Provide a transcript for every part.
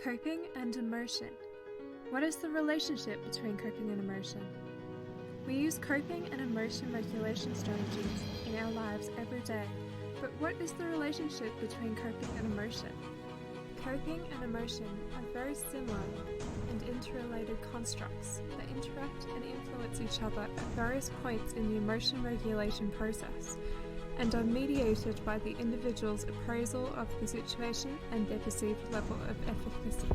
Coping and emotion. What is the relationship between coping and emotion? We use coping and emotion regulation strategies in our lives every day, but what is the relationship between coping and emotion? Coping and emotion are very similar and interrelated constructs that interact and influence each other at various points in the emotion regulation process, and are mediated by the individual's appraisal of the situation and their perceived level of efficacy.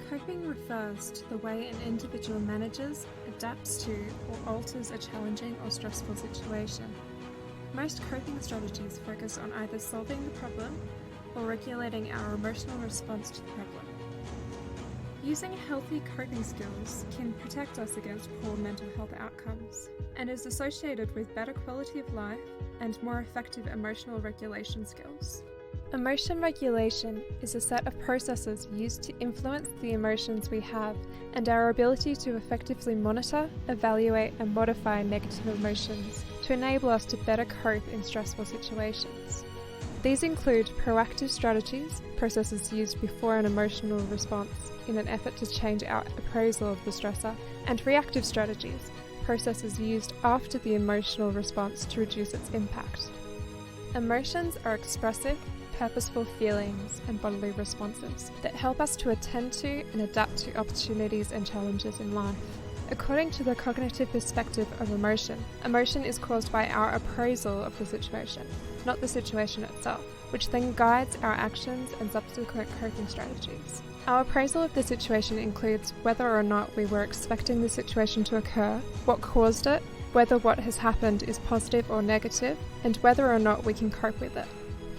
Coping refers to the way an individual manages, adapts to, or alters a challenging or stressful situation. Most coping strategies focus on either solving the problem or regulating our emotional response to the problem. Using healthy coping skills can protect us against poor mental health outcomes and is associated with better quality of life and more effective emotional regulation skills. Emotion regulation is a set of processes used to influence the emotions we have and our ability to effectively monitor, evaluate, and modify negative emotions to enable us to better cope in stressful situations. These include proactive strategies, processes used before an emotional response in an effort to change our appraisal of the stressor, and reactive strategies, processes used after the emotional response to reduce its impact. Emotions are expressive, purposeful feelings and bodily responses that help us to attend to and adapt to opportunities and challenges in life. According to the cognitive perspective of emotion, emotion is caused by our appraisal of the situation, not the situation itself, which then guides our actions and subsequent coping strategies. Our appraisal of the situation includes whether or not we were expecting the situation to occur, what caused it, whether what has happened is positive or negative, and whether or not we can cope with it.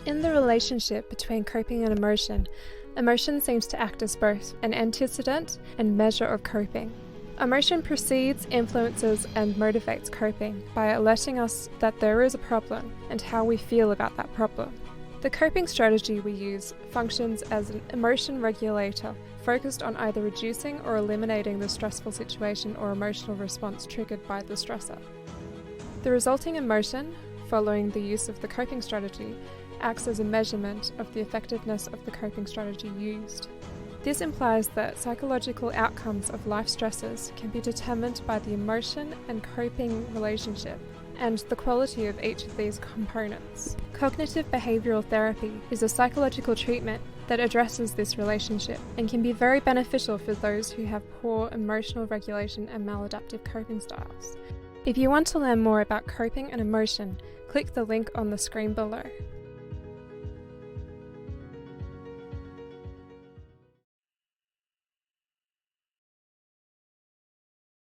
In the relationship between coping and emotion seems to act as both an antecedent and measure of coping. Emotion precedes, influences, and motivates coping by alerting us that there is a problem and how we feel about that problem. The coping strategy we use functions as an emotion regulator focused on either reducing or eliminating the stressful situation or emotional response triggered by the stressor. The resulting emotion, following the use of the coping strategy, acts as a measurement of the effectiveness of the coping strategy used. This implies that psychological outcomes of life stresses can be determined by the emotion and coping relationship and the quality of each of these components. Cognitive behavioral therapy is a psychological treatment that addresses this relationship and can be very beneficial for those who have poor emotional regulation and maladaptive coping styles. If you want to learn more about coping and emotion, click the link on the screen below.